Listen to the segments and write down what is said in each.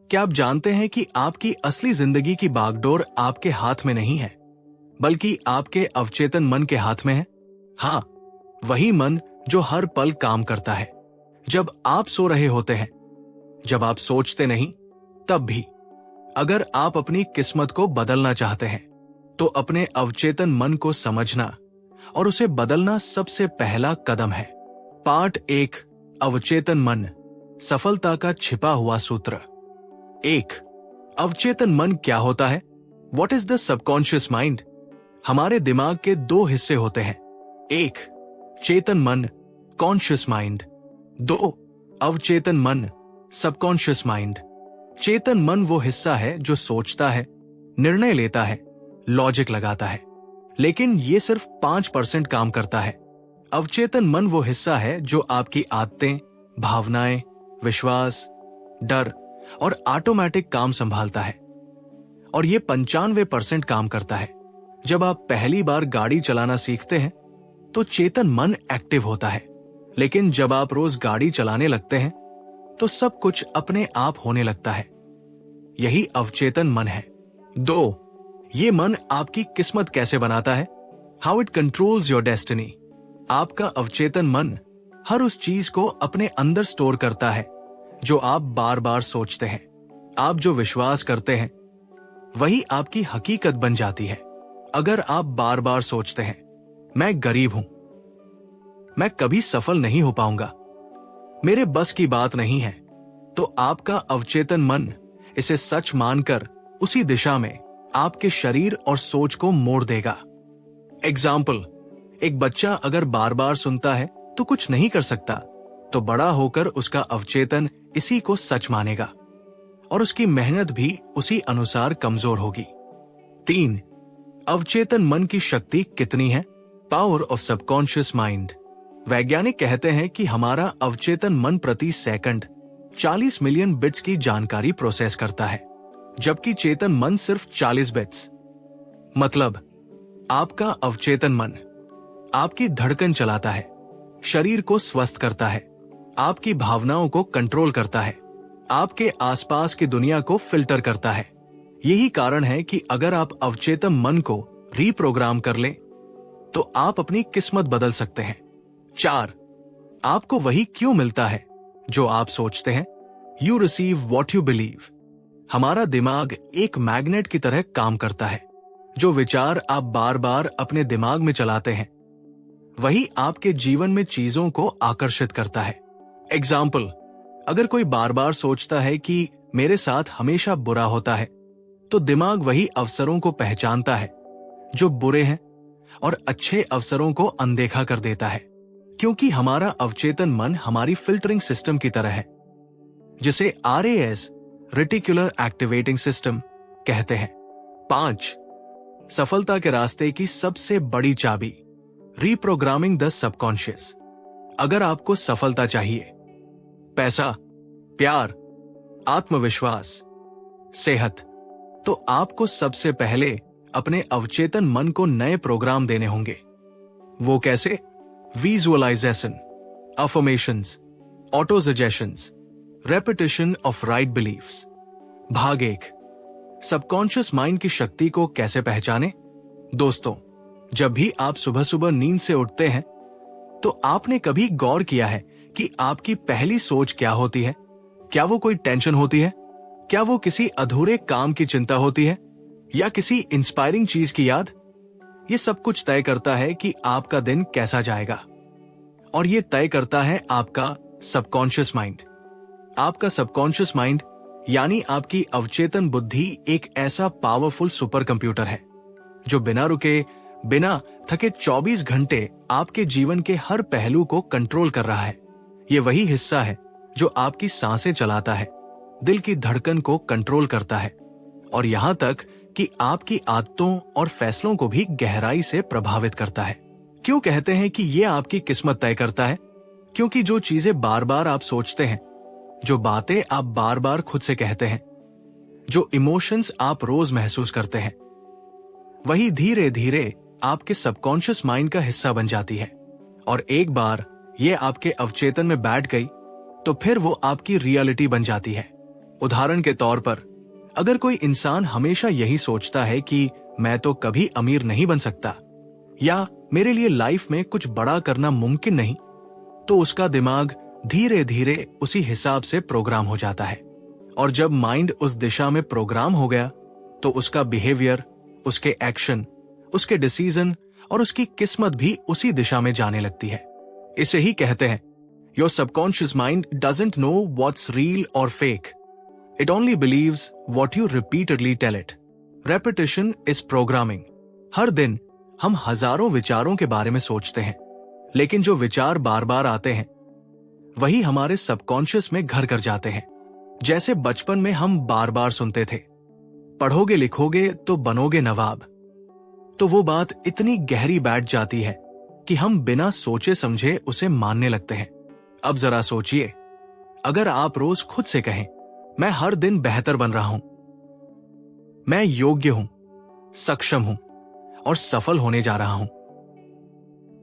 क्या आप जानते हैं कि आपकी असली जिंदगी की बागडोर आपके हाथ में नहीं है, बल्कि आपके अवचेतन मन के हाथ में है? हाँ, वही मन जो हर पल काम करता है। जब आप सो रहे होते हैं, जब आप सोचते नहीं, तब भी। अगर आप अपनी किस्मत को बदलना चाहते हैं, तो अपने अवचेतन मन को समझना और उसे बदलना सबसे पहला कदम है। पार्ट 1, अवचेतन मन, सफलता का छिपा हुआ सूत्र। 1. अवचेतन मन क्या होता है? What is the subconscious mind? हमारे दिमाग के 2 हिस्से होते हैं। 1. चेतन मन, कॉन्शियस माइंड। 2. अवचेतन मन, सबकॉन्शियस माइंड। चेतन मन वो हिस्सा है जो सोचता है, निर्णय लेता है, लॉजिक लगाता है, लेकिन ये सिर्फ 5% काम करता है। अवचेतन मन वो हिस्सा है जो आपकी आदतें, भावनाएं, विश्वास, डर और ऑटोमेटिक काम संभालता है, और ये 95% काम करता है। जब आप पहली बार गाड़ी चलाना सीखते हैं तो चेतन मन एक्टिव होता है, लेकिन जब आप रोज गाड़ी चलाने लगते हैं तो सब कुछ अपने आप होने लगता है। यही अवचेतन मन है। 2. ये मन आपकी किस्मत कैसे बनाता है? How it controls your destiny. आपका अवचेतन मन हर उस चीज को अपने अंदर स्टोर करता है जो आप बार बार सोचते हैं। आप जो विश्वास करते हैं वही आपकी हकीकत बन जाती है। अगर आप बार बार सोचते हैं, मैं गरीब हूं, मैं कभी सफल नहीं हो पाऊंगा, मेरे बस की बात नहीं है, तो आपका अवचेतन मन इसे सच मानकर उसी दिशा में आपके शरीर और सोच को मोड़ देगा। एग्जाम्पल, एक बच्चा अगर बार बार सुनता है तो कुछ नहीं कर सकता, तो बड़ा होकर उसका अवचेतन इसी को सच मानेगा और उसकी मेहनत भी उसी अनुसार कमजोर होगी। 3. अवचेतन मन की शक्ति कितनी है? Power of subconscious mind. वैज्ञानिक कहते हैं कि हमारा अवचेतन मन प्रति सेकंड 40 मिलियन बिट्स की जानकारी प्रोसेस करता है, जबकि चेतन मन सिर्फ 40 बिट्स। मतलब आपका अवचेतन मन आपकी धड़कन चलाता है, शरीर को स्वस्थ करता है, आपकी भावनाओं को कंट्रोल करता है, आपके आसपास की दुनिया को फिल्टर करता है। यही कारण है कि अगर आप अवचेतन मन को रीप्रोग्राम कर लें तो आप अपनी किस्मत बदल सकते हैं। 4. आपको वही क्यों मिलता है जो आप सोचते हैं? You receive what you believe. हमारा दिमाग एक मैग्नेट की तरह काम करता है। जो विचार आप बार बार अपने दिमाग में चलाते हैं वही आपके जीवन में चीजों को आकर्षित करता है। एग्जाम्पल, अगर कोई बार बार सोचता है कि मेरे साथ हमेशा बुरा होता है, तो दिमाग वही अवसरों को पहचानता है जो बुरे हैं और अच्छे अवसरों को अनदेखा कर देता है, क्योंकि हमारा अवचेतन मन हमारी फिल्टरिंग सिस्टम की तरह है, जिसे RAS रेटिकुलर एक्टिवेटिंग सिस्टम कहते हैं। 5. सफलता के रास्ते की सबसे बड़ी चाबी, रीप्रोग्रामिंग द सबकॉन्शियस। अगर आपको सफलता चाहिए, पैसा, प्यार, आत्मविश्वास, सेहत, तो आपको सबसे पहले अपने अवचेतन मन को नए प्रोग्राम देने होंगे। वो कैसे? Visualisation, affirmations, auto suggestions, repetition of right beliefs. भाग 1, सबकॉन्शियस माइंड की शक्ति को कैसे पहचाने? दोस्तों, जब भी आप सुबह सुबह नींद से उठते हैं तो आपने कभी गौर किया है कि आपकी पहली सोच क्या होती है? क्या वो कोई टेंशन होती है? क्या वो किसी अधूरे काम की चिंता होती है, या किसी इंस्पायरिंग चीज की याद? ये सब कुछ तय करता है कि आपका दिन कैसा जाएगा, और ये तय करता है आपका सबकॉन्शियस माइंड। आपका सबकॉन्शियस माइंड यानी आपकी अवचेतन बुद्धि एक ऐसा पावरफुल सुपर कंप्यूटर है जो बिना रुके, बिना थके 24 घंटे आपके जीवन के हर पहलू को कंट्रोल कर रहा है। ये वही हिस्सा है जो आपकी सांसें चलाता है, दिल की धड़कन को कंट्रोल करता है, और यहां तक कि आपकी आदतों और फैसलों को भी गहराई से प्रभावित करता है। क्यों कहते हैं कि ये आपकी किस्मत तय करता है? क्योंकि जो चीजें बार बार आप सोचते हैं, जो बातें आप बार बार खुद से कहते हैं, जो इमोशंस आप रोज महसूस करते हैं, वही धीरे धीरे आपके सबकॉन्शियस माइंड का हिस्सा बन जाती है। और एक बार ये आपके अवचेतन में बैठ गई तो फिर वो आपकी रियलिटी बन जाती है। उदाहरण के तौर पर, अगर कोई इंसान हमेशा यही सोचता है कि मैं तो कभी अमीर नहीं बन सकता या मेरे लिए लाइफ में कुछ बड़ा करना मुमकिन नहीं, तो उसका दिमाग धीरे धीरे उसी हिसाब से प्रोग्राम हो जाता है। और जब माइंड उस दिशा में प्रोग्राम हो गया तो उसका बिहेवियर, उसके एक्शन, उसके डिसीजन और उसकी किस्मत भी उसी दिशा में जाने लगती है। इसे ही कहते हैं, your subconscious mind doesn't know what's real और fake, it only believes what you repeatedly tell it. Repetition is programming. हर दिन हम हजारों विचारों के बारे में सोचते हैं, लेकिन जो विचार बार बार आते हैं वही हमारे सबकॉन्शियस में घर कर जाते हैं। जैसे बचपन में हम बार बार सुनते थे, पढ़ोगे लिखोगे तो बनोगे नवाब। तो वो बात इतनी गहरी बैठ जाती है कि हम बिना सोचे समझे उसे मानने लगते हैं। अब जरा सोचिए, अगर आप रोज खुद से कहें, मैं हर दिन बेहतर बन रहा हूं, मैं योग्य हूं, सक्षम हूं और सफल होने जा रहा हूं,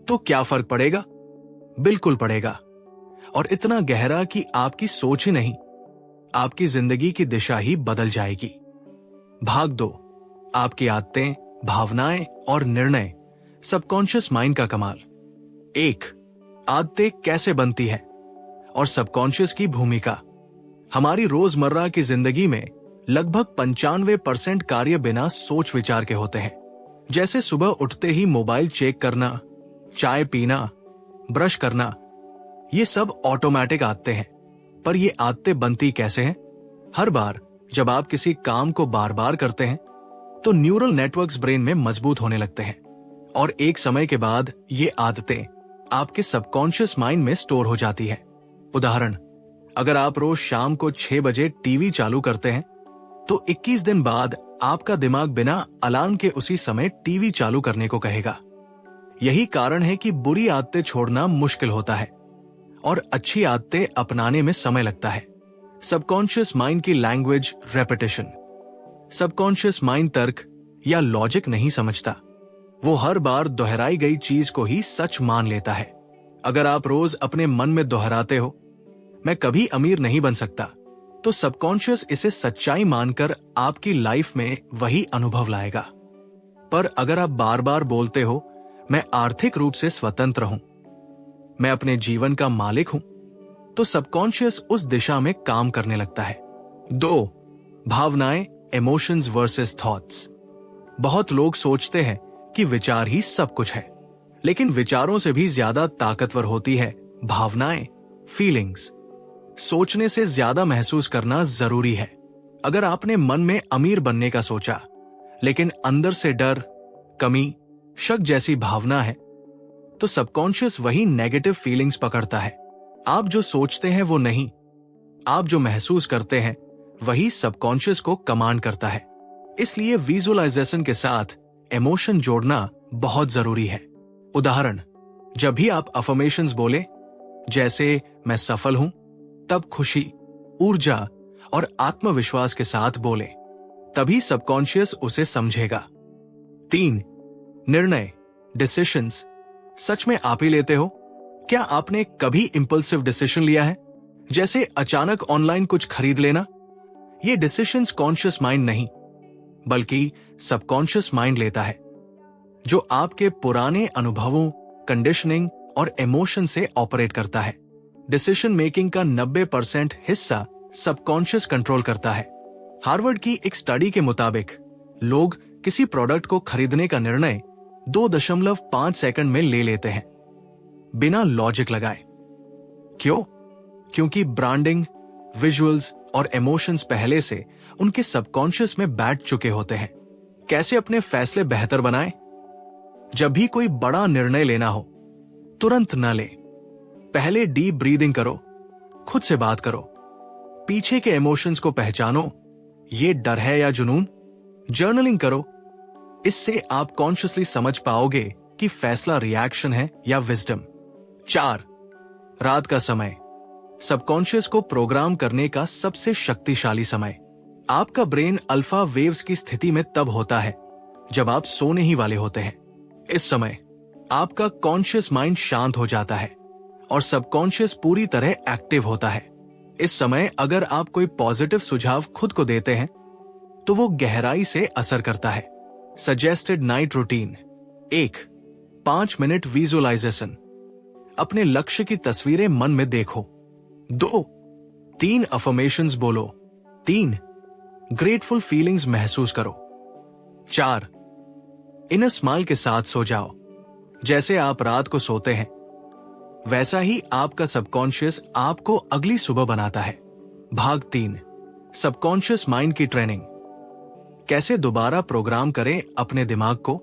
तो क्या फर्क पड़ेगा? बिल्कुल पड़ेगा, और इतना गहरा कि आपकी सोच ही नहीं, आपकी जिंदगी की दिशा ही बदल जाएगी। भाग 2, आपकी आदतें, भावनाएं और निर्णय, सबकॉन्शियस माइंड का कमाल। 1, आदतें कैसे बनती है और सबकॉन्शियस की भूमिका। हमारी रोजमर्रा की जिंदगी में लगभग 95% कार्य बिना सोच विचार के होते हैं। जैसे सुबह उठते ही मोबाइल चेक करना, चाय पीना, ब्रश करना, ये सब ऑटोमेटिक आदतें हैं। पर ये आदतें बनती कैसे हैं? हर बार जब आप किसी काम को बार बार करते हैं तो न्यूरल नेटवर्क्स ब्रेन में मजबूत होने लगते हैं और एक समय के बाद ये आदतें आपके सबकॉन्शियस माइंड में स्टोर हो जाती है। उदाहरण, अगर आप रोज शाम को 6 बजे टीवी चालू करते हैं तो 21 दिन बाद आपका दिमाग बिना अलार्म के उसी समय टीवी चालू करने को कहेगा। यही कारण है कि बुरी आदतें छोड़ना मुश्किल होता है और अच्छी आदतें अपनाने में समय लगता है। सबकॉन्शियस माइंड की लैंग्वेज रेपिटेशन। सबकॉन्शियस माइंड तर्क या लॉजिक नहीं समझता, वो हर बार दोहराई गई चीज को ही सच मान लेता है। अगर आप रोज अपने मन में दोहराते हो, मैं कभी अमीर नहीं बन सकता, तो सबकॉन्शियस इसे सच्चाई मानकर आपकी लाइफ में वही अनुभव लाएगा। पर अगर आप बार बार बोलते हो, मैं आर्थिक रूप से स्वतंत्र हूं, मैं अपने जीवन का मालिक हूं, तो सबकॉन्शियस उस दिशा में काम करने लगता है। 2, भावनाएं, इमोशंस वर्सेस थॉट्स। बहुत लोग सोचते हैं कि विचार ही सब कुछ है, लेकिन विचारों से भी ज्यादा ताकतवर होती है भावनाएं, फीलिंग्स। सोचने से ज्यादा महसूस करना जरूरी है। अगर आपने मन में अमीर बनने का सोचा, लेकिन अंदर से डर, कमी, शक जैसी भावना है, तो सबकॉन्शियस वही नेगेटिव फीलिंग्स पकड़ता है। आप जो सोचते हैं वो नहीं, आप जो महसूस करते हैं वही सबकॉन्शियस को कमांड करता है। इसलिए विजुअलाइजेशन के साथ इमोशन जोड़ना बहुत जरूरी है। उदाहरण, जब भी आप अफर्मेशंस बोले, जैसे मैं सफल हूं, तब खुशी, ऊर्जा और आत्मविश्वास के साथ बोले, तभी सबकॉन्शियस उसे समझेगा। 3, निर्णय, डिसीजंस। सच में आप ही लेते हो? क्या आपने कभी इंपल्सिव डिसीजन लिया है, जैसे अचानक ऑनलाइन कुछ खरीद लेना? ये डिसीजंस कॉन्शियस माइंड नहीं, बल्कि सबकॉन्शियस माइंड लेता है, जो आपके पुराने अनुभवों, कंडीशनिंग और इमोशन से ऑपरेट करता है। डिसीजन मेकिंग का 90% हिस्सा सबकॉन्शियस कंट्रोल करता है। हार्वर्ड की एक स्टडी के मुताबिक लोग किसी प्रोडक्ट को खरीदने का निर्णय 2.5 सेकंड में ले लेते हैं, बिना लॉजिक लगाए। क्यों? क्योंकि ब्रांडिंग, विजुअल्स और इमोशंस पहले से उनके सबकॉन्शियस में बैठ चुके होते हैं। कैसे अपने फैसले बेहतर बनाएं? जब भी कोई बड़ा निर्णय लेना हो, तुरंत न ले। पहले डीप ब्रीदिंग करो, खुद से बात करो, पीछे के इमोशंस को पहचानो, ये डर है या जुनून। जर्नलिंग करो, इससे आप कॉन्शियसली समझ पाओगे कि फैसला रिएक्शन है या विजडम। 4, रात का समय, सबकॉन्शियस को प्रोग्राम करने का सबसे शक्तिशाली समय। आपका ब्रेन अल्फा वेव्स की स्थिति में तब होता है जब आप सोने ही वाले होते हैं। इस समय आपका कॉन्शियस माइंड शांत हो जाता है और सबकॉन्शियस पूरी तरह एक्टिव होता है। इस समय अगर आप कोई पॉजिटिव सुझाव खुद को देते हैं तो वो गहराई से असर करता है। Suggested night routine: 1. 5 minute visualisation, अपने लक्ष्य की तस्वीरें मन में देखो। 2. 3 अफर्मेशंस बोलो। 3. ग्रेटफुल फीलिंग्स महसूस करो। 4. इनर स्माइल के साथ सो जाओ। जैसे आप रात को सोते हैं वैसा ही आपका सबकॉन्शियस आपको अगली सुबह बनाता है। भाग 3: सबकॉन्शियस माइंड की ट्रेनिंग। कैसे दोबारा प्रोग्राम करें अपने दिमाग को।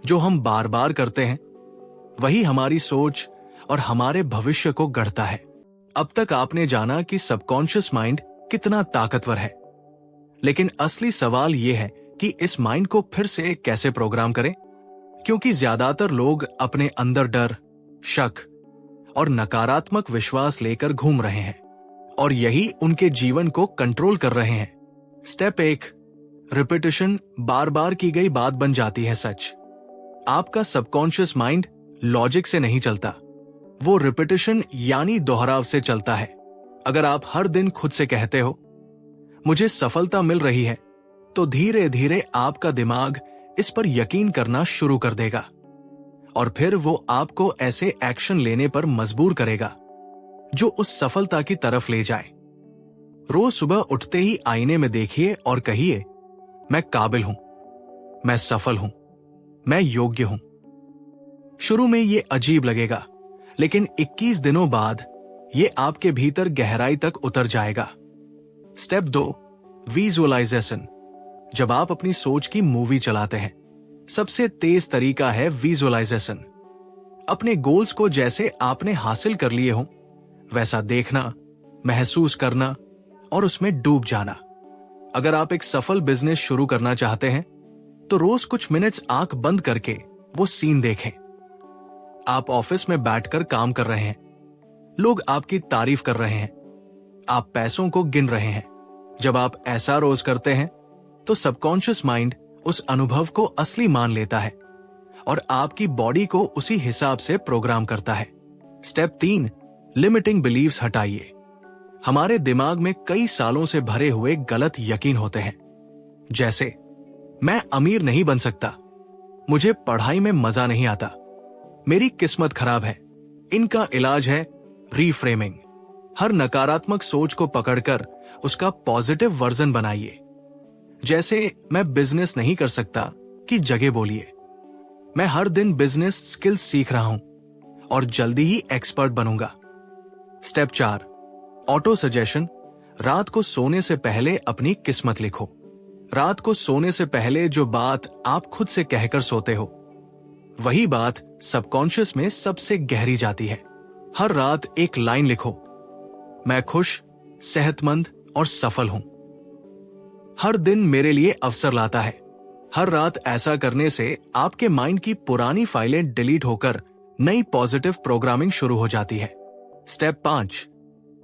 जो हम बार बार करते हैं वही हमारी सोच और हमारे भविष्य को गढ़ता है। अब तक आपने जाना कि सबकॉन्शियस माइंड कितना ताकतवर है, लेकिन असली सवाल यह है कि इस माइंड को फिर से कैसे प्रोग्राम करें, क्योंकि ज्यादातर लोग अपने अंदर डर, शक और नकारात्मक विश्वास लेकर घूम रहे हैं और यही उनके जीवन को कंट्रोल कर रहे हैं। Step 1: repetition. बार बार की गई बात बन जाती है सच। आपका सबकॉन्शियस माइंड लॉजिक से नहीं चलता, वो रिपीटिशन यानी दोहराव से चलता है। अगर आप हर दिन खुद से कहते हो मुझे सफलता मिल रही है, तो धीरे धीरे आपका दिमाग इस पर यकीन करना शुरू कर देगा और फिर वो आपको ऐसे एक्शन लेने पर मजबूर करेगा जो उस सफलता की तरफ ले जाए। रोज सुबह उठते ही आईने में देखिए और कहिए, मैं काबिल हूं, मैं सफल हूं, मैं योग्य हूं। शुरू में ये अजीब लगेगा, लेकिन 21 दिनों बाद ये आपके भीतर गहराई तक उतर जाएगा। Step 2: visualisation. जब आप अपनी सोच की मूवी चलाते हैं, सबसे तेज तरीका है विजुअलाइजेशन। अपने गोल्स को जैसे आपने हासिल कर लिए हों वैसा देखना, महसूस करना और उसमें डूब जाना। अगर आप एक सफल बिजनेस शुरू करना चाहते हैं तो रोज कुछ मिनट्स आंख बंद करके वो सीन देखें। आप ऑफिस में बैठकर काम कर रहे हैं, लोग आपकी तारीफ कर रहे हैं, आप पैसों को गिन रहे हैं। जब आप ऐसा रोज करते हैं तो सबकॉन्शियस माइंड उस अनुभव को असली मान लेता है और आपकी बॉडी को उसी हिसाब से प्रोग्राम करता है। स्टेप 3: लिमिटिंग बिलीव्स हटाइए। हमारे दिमाग में कई सालों से भरे हुए गलत यकीन होते हैं, जैसे मैं अमीर नहीं बन सकता, मुझे पढ़ाई में मजा नहीं आता, मेरी किस्मत खराब है। इनका इलाज है रीफ्रेमिंग। हर नकारात्मक सोच को पकड़कर उसका पॉजिटिव वर्जन बनाइए। जैसे मैं बिजनेस नहीं कर सकता की जगह बोलिए, मैं हर दिन बिजनेस स्किल्स सीख रहा हूं और जल्दी ही एक्सपर्ट बनूंगा। Step 4: auto suggestion. रात को सोने से पहले अपनी किस्मत लिखो। रात को सोने से पहले जो बात आप खुद से कहकर सोते हो वही बात सबकॉन्शियस में सबसे गहरी जाती है। हर रात एक लाइन लिखो, मैं खुश, सेहतमंद और सफल हूं। हर दिन मेरे लिए अवसर लाता है। हर रात ऐसा करने से आपके माइंड की पुरानी फाइलें डिलीट होकर नई पॉजिटिव प्रोग्रामिंग शुरू हो जाती है। Step 5: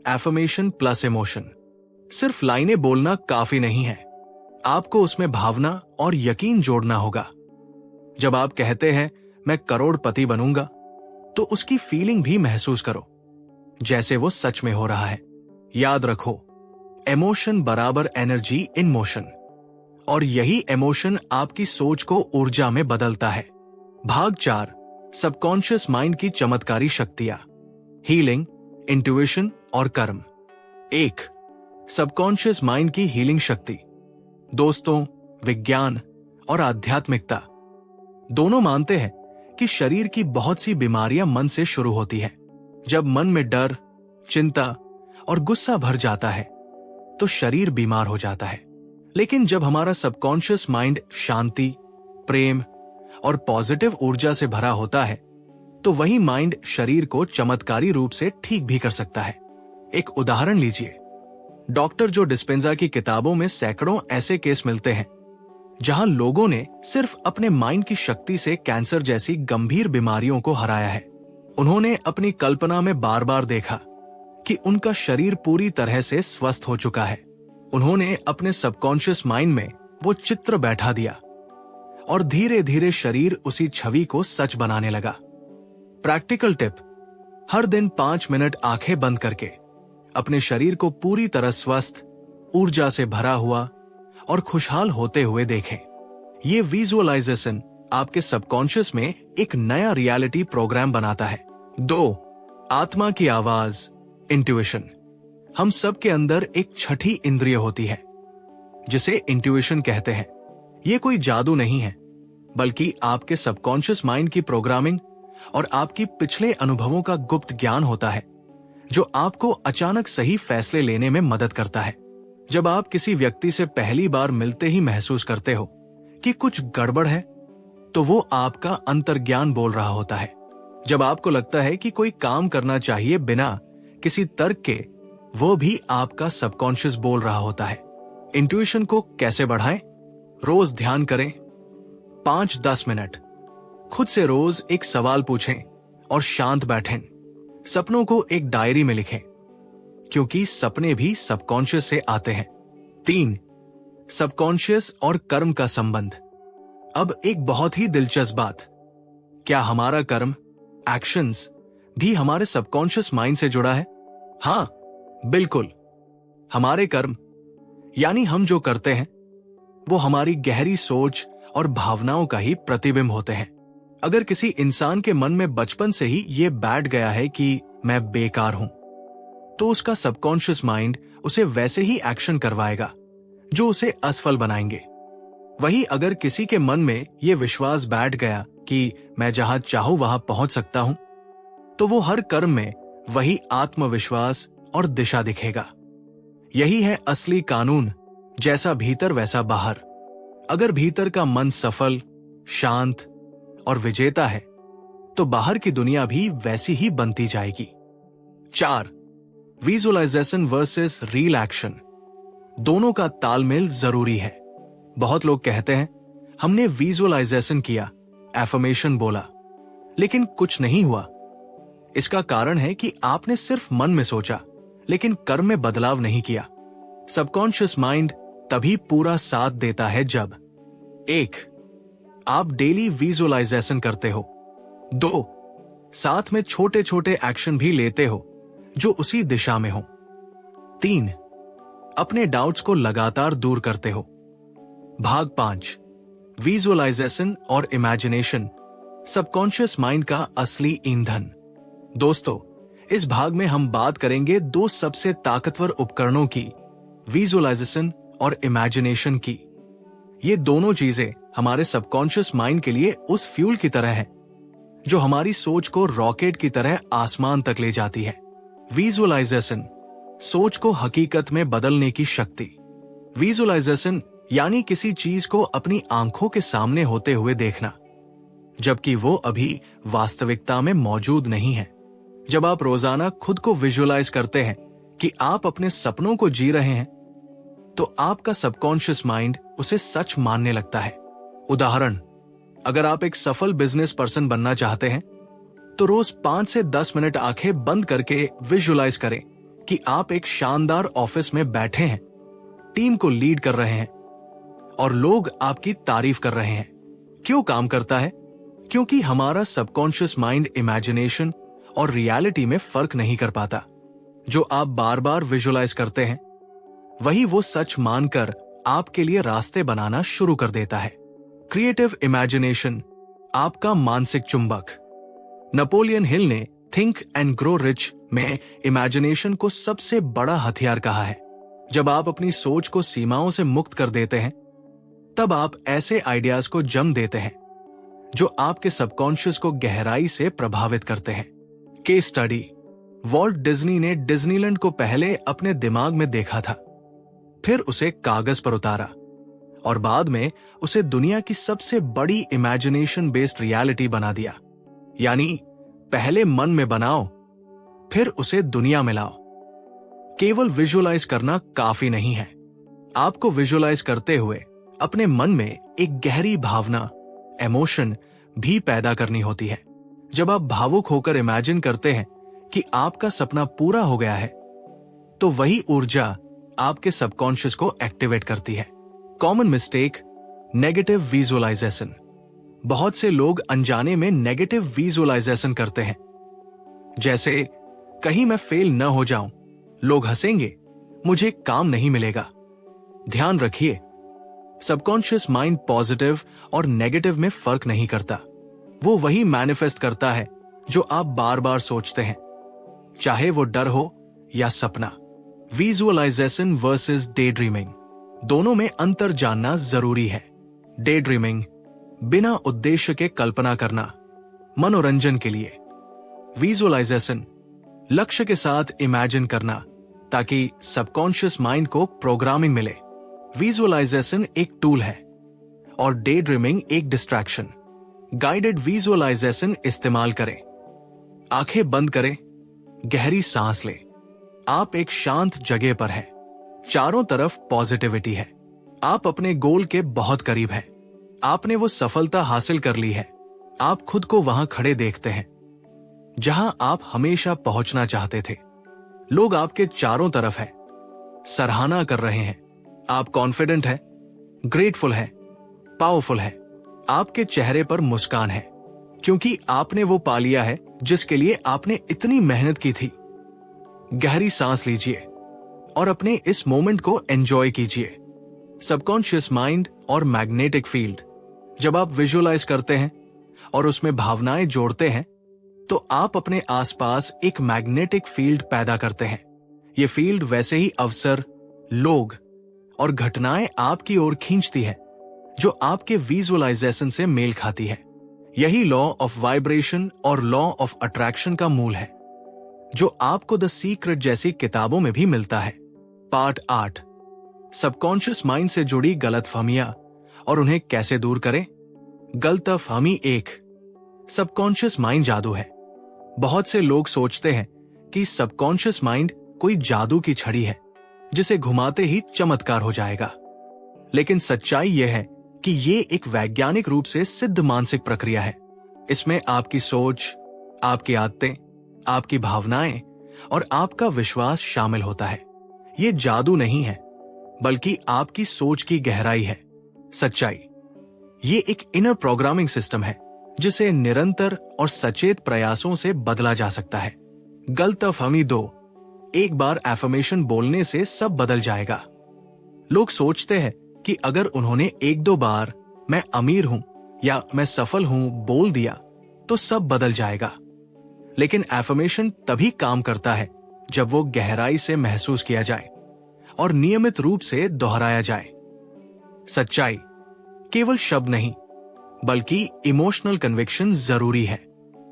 affirmation plus emotion. सिर्फ लाइनें बोलना काफी नहीं है, आपको उसमें भावना और यकीन जोड़ना होगा। जब आप कहते हैं मैं करोड़पति बनूंगा, तो उसकी फीलिंग भी महसूस करो जैसे वो सच में हो रहा है। याद रखो, इमोशन बराबर एनर्जी इन मोशन, और यही इमोशन आपकी सोच को ऊर्जा में बदलता है। भाग 4: सबकॉन्शियस माइंड की चमत्कारी शक्तियां, हीलिंग, इंट्यूशन और कर्म। 1. सबकॉन्शियस माइंड की हीलिंग शक्ति। दोस्तों, विज्ञान और आध्यात्मिकता दोनों मानते हैं कि शरीर की बहुत सी बीमारियां मन से शुरू होती हैं। जब मन में डर, चिंता और गुस्सा भर जाता है तो शरीर बीमार हो जाता है। लेकिन जब हमारा सबकॉन्शियस माइंड शांति, प्रेम और पॉजिटिव ऊर्जा से भरा होता है तो वही माइंड शरीर को चमत्कारी रूप से ठीक भी कर सकता है। एक उदाहरण लीजिए, डॉक्टर जो डिस्पेंजा की किताबों में सैकड़ों ऐसे केस मिलते हैं जहां लोगों ने सिर्फ अपने माइंड की शक्ति से कैंसर जैसी गंभीर बीमारियों को हराया है। उन्होंने अपनी कल्पना में बार बार देखा कि उनका शरीर पूरी तरह से स्वस्थ हो चुका है। उन्होंने अपने सबकॉन्शियस माइंड में वो चित्र बैठा दिया और धीरे धीरे शरीर उसी छवि को सच बनाने लगा। प्रैक्टिकल टिप: हर दिन 5 मिनट आंखें बंद करके अपने शरीर को पूरी तरह स्वस्थ, ऊर्जा से भरा हुआ और खुशहाल होते हुए देखें। ये विजुअलाइजेशन आपके सबकॉन्शियस में एक नया रियलिटी प्रोग्राम बनाता है। 2. आत्मा की आवाज, इंट्यूशन। हम सब के अंदर एक छठी इंद्रिय होती है जिसे इंट्यूशन कहते हैं। ये कोई जादू नहीं है, बल्कि आपके सबकॉन्शियस माइंड की प्रोग्रामिंग और आपकी पिछले अनुभवों का गुप्त ज्ञान होता है जो आपको अचानक सही फैसले लेने में मदद करता है। जब आप किसी व्यक्ति से पहली बार मिलते ही महसूस करते हो कि कुछ गड़बड़ है, तो वो आपका अंतर्ज्ञान बोल रहा होता है। जब आपको लगता है कि कोई काम करना चाहिए बिना किसी तर्क के, वो भी आपका सबकॉन्शियस बोल रहा होता है। इंट्यूशन को कैसे बढ़ाएं? रोज ध्यान करें 5-10 मिनट। खुद से रोज एक सवाल पूछें और शांत बैठें। सपनों को एक डायरी में लिखें, क्योंकि सपने भी सबकॉन्शियस से आते हैं। 3. सबकॉन्शियस और कर्म का संबंध। अब एक बहुत ही दिलचस्प बात, क्या हमारा कर्म, एक्शंस भी हमारे सबकॉन्शियस माइंड से जुड़ा है? हाँ, बिल्कुल। हमारे कर्म यानी हम जो करते हैं वो हमारी गहरी सोच और भावनाओं का ही प्रतिबिंब होते हैं। अगर किसी इंसान के मन में बचपन से ही ये बैठ गया है कि मैं बेकार हूं, तो उसका सबकॉन्शियस माइंड उसे वैसे ही एक्शन करवाएगा जो उसे असफल बनाएंगे। वहीं अगर किसी के मन में ये विश्वास बैठ गया कि मैं जहां चाहूं वहां पहुंच सकता हूं, तो वो हर कर्म में वही आत्मविश्वास और दिशा दिखेगा। यही है असली कानून, जैसा भीतर वैसा बाहर। अगर भीतर का मन सफल, शांत और विजेता है, तो बाहर की दुनिया भी वैसी ही बनती जाएगी। 4. Visualisation versus real action. दोनों का तालमेल जरूरी है। बहुत लोग कहते हैं हमने विजुअलाइजेशन किया, एफर्मेशन बोला, लेकिन कुछ नहीं हुआ। इसका कारण है कि आपने सिर्फ मन में सोचा, लेकिन कर्म में बदलाव नहीं किया। सबकॉन्शियस माइंड तभी पूरा साथ देता है जब 1. आप डेली विजुअलाइजेशन करते हो। 2. साथ में छोटे छोटे एक्शन भी लेते हो जो उसी दिशा में हो। 3. अपने डाउट्स को लगातार दूर करते हो। भाग 5. विजुअलाइजेशन और इमेजिनेशन, सबकॉन्शियस माइंड का असली ईंधन। दोस्तों, इस भाग में हम बात करेंगे 2 सबसे ताकतवर उपकरणों की, विजुअलाइजेशन और इमेजिनेशन की। ये दोनों चीजें हमारे सबकॉन्शियस माइंड के लिए उस फ्यूल की तरह है जो हमारी सोच को रॉकेट की तरह आसमान तक ले जाती है। विजुअलाइजेशन, सोच को हकीकत में बदलने की शक्ति। विजुअलाइजेशन यानी किसी चीज को अपनी आंखों के सामने होते हुए देखना, जबकि वो अभी वास्तविकता में मौजूद नहीं है। जब आप रोजाना खुद को विजुअलाइज करते हैं कि आप अपने सपनों को जी रहे हैं, तो आपका सबकॉन्शियस माइंड उसे सच मानने लगता है। उदाहरण, अगर आप एक सफल बिजनेस पर्सन बनना चाहते हैं, तो रोज 5 से 10 मिनट आंखें बंद करके विजुअलाइज करें कि आप एक शानदार ऑफिस में बैठे हैं, टीम को लीड कर रहे हैं और लोग आपकी तारीफ कर रहे हैं। क्यों काम करता है? क्योंकि हमारा सबकॉन्शियस माइंड इमेजिनेशन और रियलिटी में फर्क नहीं कर पाता। जो आप बार बार विजुअलाइज करते हैं, वही वो सच मानकर आपके लिए रास्ते बनाना शुरू कर देता है। क्रिएटिव इमेजिनेशन, आपका मानसिक चुंबक। नेपोलियन हिल ने थिंक एंड ग्रो रिच में इमेजिनेशन को सबसे बड़ा हथियार कहा है। जब आप अपनी सोच को सीमाओं से मुक्त कर देते हैं, तब आप ऐसे आइडियाज को जन्म देते हैं जो आपके सबकॉन्शियस को गहराई से प्रभावित करते हैं। केस स्टडी, वॉल्ट डिज्नी ने डिज्नीलैंड को पहले अपने दिमाग में देखा था, फिर उसे कागज पर उतारा और बाद में उसे दुनिया की सबसे बड़ी इमेजिनेशन बेस्ड रियलिटी बना दिया। यानी पहले मन में बनाओ, फिर उसे दुनिया में लाओ। केवल विजुअलाइज करना काफी नहीं है, आपको विजुअलाइज करते हुए अपने मन में एक गहरी भावना, इमोशन भी पैदा करनी होती है। जब आप भावुक होकर इमेजिन करते हैं कि आपका सपना पूरा हो गया है, तो वही ऊर्जा आपके सबकॉन्शियस को एक्टिवेट करती है। Common mistake, negative visualisation. बहुत से लोग अनजाने में नेगेटिव विजुअलाइजेशन करते हैं, जैसे कहीं मैं फेल न हो जाऊं, लोग हंसेंगे, मुझे काम नहीं मिलेगा। ध्यान रखिए, सबकॉन्शियस माइंड पॉजिटिव और नेगेटिव में फर्क नहीं करता। वो वही मैनिफेस्ट करता है जो आप बार बार सोचते हैं, चाहे वो डर हो या सपना। विजुअलाइजेशन वर्सेस डे ड्रीमिंग, दोनों में अंतर जानना जरूरी है। डे ड्रीमिंग, बिना उद्देश्य के कल्पना करना, मनोरंजन के लिए। विजुअलाइजेशन, लक्ष्य के साथ इमेजिन करना ताकि सबकॉन्शियस माइंड को प्रोग्रामिंग मिले। विजुअलाइजेशन एक टूल है और डे ड्रीमिंग एक डिस्ट्रैक्शन। गाइडेड विजुअलाइजेशन इस्तेमाल करें। आंखें बंद करें, गहरी सांस लें। आप एक शांत जगह पर हैं, चारों तरफ पॉजिटिविटी है, आप अपने गोल के बहुत करीब हैं, आपने वो सफलता हासिल कर ली है। आप खुद को वहां खड़े देखते हैं जहां आप हमेशा पहुंचना चाहते थे। लोग आपके चारों तरफ हैं, सराहना कर रहे हैं। आप कॉन्फिडेंट हैं, ग्रेटफुल हैं, पावरफुल हैं। आपके चेहरे पर मुस्कान है क्योंकि आपने वो पा लिया है जिसके लिए आपने इतनी मेहनत की थी। गहरी सांस लीजिए और अपने इस मोमेंट को एंजॉय कीजिए। सबकॉन्शियस माइंड और मैग्नेटिक फील्ड, जब आप विजुअलाइज करते हैं और उसमें भावनाएं जोड़ते हैं तो आप अपने आसपास एक मैग्नेटिक फील्ड पैदा करते हैं। ये फील्ड वैसे ही अवसर, लोग और घटनाएं आपकी ओर खींचती है जो आपके विजुअलाइजेशन से मेल खाती है। यही लॉ ऑफ वाइब्रेशन और लॉ ऑफ अट्रैक्शन का मूल है जो आपको द सीक्रेट जैसी किताबों में भी मिलता है। पार्ट 8, सबकॉन्शियस माइंड से जुड़ी गलतफहमियां और उन्हें कैसे दूर करें। गलतफहमी 1, सबकॉन्शियस माइंड जादू है। बहुत से लोग सोचते हैं कि सबकॉन्शियस माइंड कोई जादू की छड़ी है जिसे घुमाते ही चमत्कार हो जाएगा, लेकिन सच्चाई यह है कि ये एक वैज्ञानिक रूप से सिद्ध मानसिक प्रक्रिया है। इसमें आपकी सोच, आपकी आदतें, आपकी भावनाएं और आपका विश्वास शामिल होता है। ये जादू नहीं है बल्कि आपकी सोच की गहराई है। सच्चाई, ये एक इनर प्रोग्रामिंग सिस्टम है जिसे निरंतर और सचेत प्रयासों से बदला जा सकता है। गलतफहमी 2, एक बार एफर्मेशन बोलने से सब बदल जाएगा। लोग सोचते हैं कि अगर उन्होंने 1-2 बार मैं अमीर हूं या मैं सफल हूं बोल दिया तो सब बदल जाएगा। लेकिन एफर्मेशन तभी काम करता है जब वो गहराई से महसूस किया जाए और नियमित रूप से दोहराया जाए। सच्चाई, केवल शब्द नहीं बल्कि इमोशनल कन्विक्शन जरूरी है।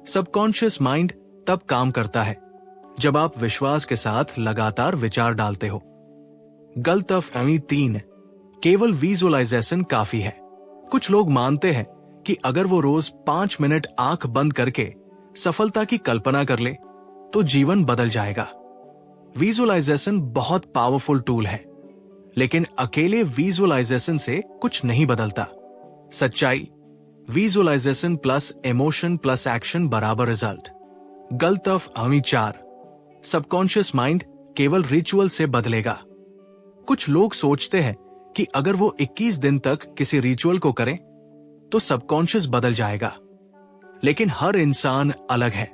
सबकॉन्शियस माइंड तब काम करता है जब आप विश्वास के साथ लगातार विचार डालते हो। गलतफहमी 3, केवल विजुअलाइजेशन काफी है। कुछ लोग मानते हैं कि अगर वो रोज 5 मिनट आंख बंद करके सफलता की कल्पना कर ले तो जीवन बदल जाएगा। विजुअलाइजेशन बहुत पावरफुल टूल है, लेकिन अकेले विजुअलाइजेशन से कुछ नहीं बदलता। सच्चाई, visualisation plus emotion plus action बराबर रिजल्ट। गलतफहमी 4, सबकॉन्शियस माइंड केवल रिचुअल से बदलेगा। कुछ लोग सोचते हैं कि अगर वो 21 दिन तक किसी रिचुअल को करें तो सबकॉन्शियस बदल जाएगा, लेकिन हर इंसान अलग है।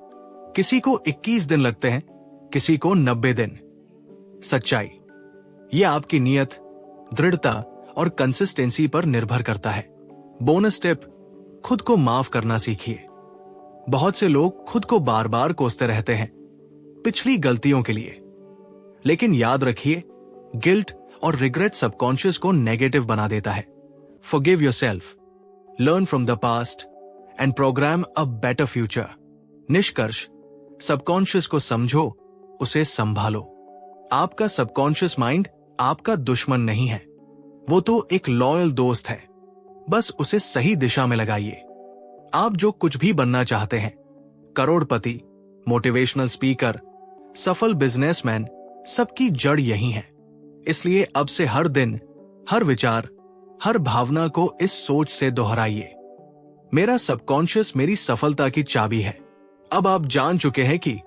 किसी को 21 दिन लगते हैं, किसी को 90 दिन। सच्चाई, यह आपकी नियत, दृढ़ता और कंसिस्टेंसी पर निर्भर करता है। बोनस टिप, खुद को माफ करना सीखिए। बहुत से लोग खुद को बार बार कोसते रहते हैं पिछली गलतियों के लिए, लेकिन याद रखिए, गिल्ट और रिग्रेट सबकॉन्शियस को नेगेटिव बना देता है। Forgive yourself, learn from the past and programme a better future. निष्कर्ष, सबकॉन्शियस को समझो, उसे संभालो। आपका सबकॉन्शियस माइंड आपका दुश्मन नहीं है, वो तो एक लॉयल दोस्त है। बस उसे सही दिशा में लगाइए। आप जो कुछ भी बनना चाहते हैं, करोड़पति, मोटिवेशनल स्पीकर, सफल बिजनेसमैन, सबकी जड़ यही है। इसलिए अब से हर दिन, हर विचार, हर भावना को इस सोच से दोहराइए, मेरा सबकॉन्शियस मेरी सफलता की चाबी है। अब आप जान चुके हैं कि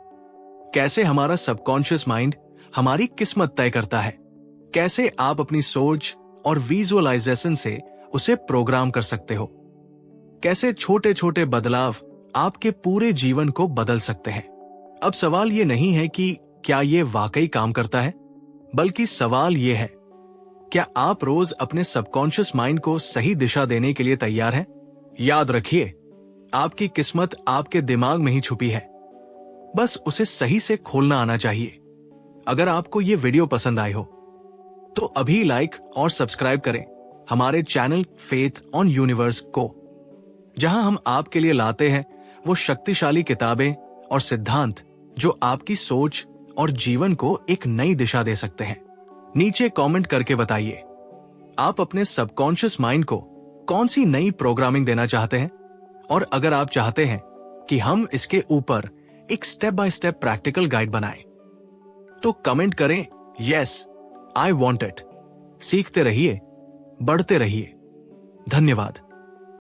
कैसे हमारा सबकॉन्शियस माइंड हमारी किस्मत तय करता है, कैसे आप अपनी सोच और विजुअलाइजेशन से उसे प्रोग्राम कर सकते हो, कैसे छोटे छोटे बदलाव आपके पूरे जीवन को बदल सकते हैं। अब सवाल ये नहीं है कि क्या ये वाकई काम करता है? बल्कि सवाल ये है, क्या आप रोज अपने सबकॉन्शियस माइंड को सही दिशा देने के लिए तैयार हैं? याद रखिए, आपकी किस्मत आपके दिमाग में ही छुपी है, बस उसे सही से खोलना आना चाहिए। अगर आपको ये वीडियो पसंद आई हो तो अभी लाइक और सब्सक्राइब करें हमारे चैनल फेथ ऑन यूनिवर्स को, जहां हम आपके लिए लाते हैं वो शक्तिशाली किताबें और सिद्धांत जो आपकी सोच और जीवन को एक नई दिशा दे सकते हैं। नीचे कमेंट करके बताइए, आप अपने सबकॉन्शियस माइंड को कौन सी नई प्रोग्रामिंग देना चाहते हैं, और अगर आप चाहते हैं कि हम इसके ऊपर एक step by step practical guide बनाएं, तो कमेंट करें यस आई वांट इट। सीखते रहिए, बढ़ते रहिए। धन्यवाद।